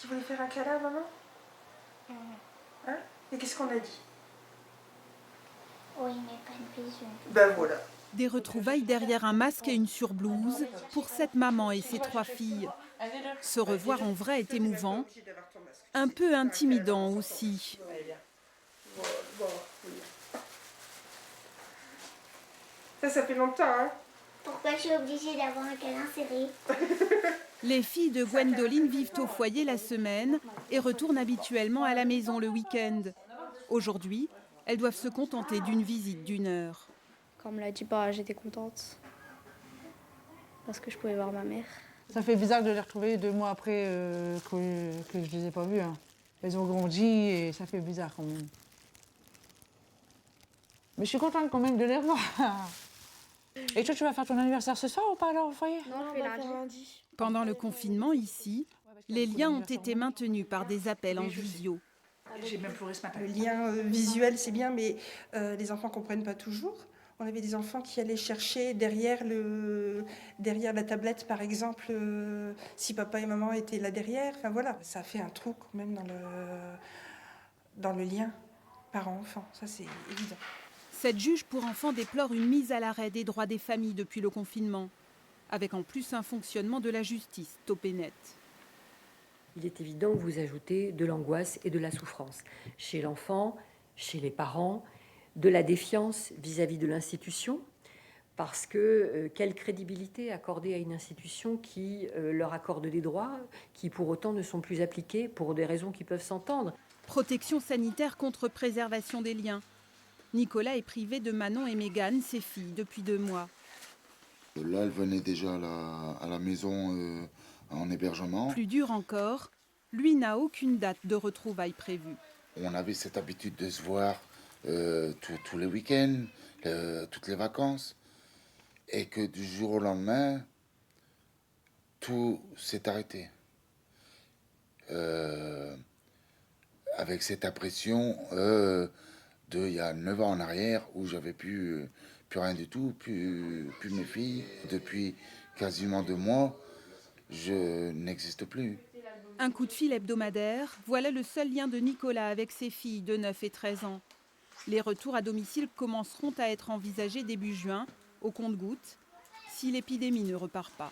Tu voulais faire un câlin, maman? Hein? Et qu'est-ce qu'on a dit? Oui, mais pas de bisous. Ben voilà. Des retrouvailles derrière un masque et une surblouse pour cette maman et ses 3 filles. Se revoir en vrai est émouvant, un peu intimidant aussi. Ça fait longtemps, hein? Pourquoi je suis obligée d'avoir un câlin serré? Les filles de Gwendoline vivent au foyer la semaine et retournent habituellement à la maison le week-end. Aujourd'hui, elles doivent se contenter d'une visite d'1 heure. Quand on me l'a dit, j'étais contente parce que je pouvais voir ma mère. Ça fait bizarre de les retrouver 2 mois après que je les ai pas vus. Hein. Elles ont grandi et ça fait bizarre quand même. Mais je suis contente quand même de les revoir. Et toi, tu vas faire ton anniversaire ce soir ou pas alors au foyer? Non, je fais lundi. Pendant le confinement ici, les liens ont été maintenus par des appels en visio. J'ai même pleuré ce matin. Le lien visuel, c'est bien, mais les enfants ne comprennent pas toujours. On avait des enfants qui allaient chercher derrière la tablette, par exemple, si papa et maman étaient là derrière. Enfin voilà, ça fait un trou quand même dans le lien parent-enfant, ça c'est évident. Cette juge pour enfants déplore une mise à l'arrêt des droits des familles depuis le confinement, avec en plus un fonctionnement de la justice topé net. Il est évident que vous ajoutez de l'angoisse et de la souffrance chez l'enfant, chez les parents, de la défiance vis-à-vis de l'institution, parce que quelle crédibilité accorder à une institution qui leur accorde des droits qui pour autant ne sont plus appliqués pour des raisons qui peuvent s'entendre. Protection sanitaire contre préservation des liens. Nicolas est privé de Manon et Mégane, ses filles, depuis 2 mois. Là, elle venait déjà à la maison en hébergement. Plus dur encore, lui n'a aucune date de retrouvailles prévue. On avait cette habitude de se voir tous les week-ends, toutes les vacances. Et que du jour au lendemain, tout s'est arrêté. Avec cette impression il y a 9 ans en arrière où j'avais plus rien du tout, plus mes filles. Depuis quasiment 2 mois, je n'existe plus. Un coup de fil hebdomadaire, voilà le seul lien de Nicolas avec ses filles de 9 et 13 ans. Les retours à domicile commenceront à être envisagés début juin, au compte-gouttes, si l'épidémie ne repart pas.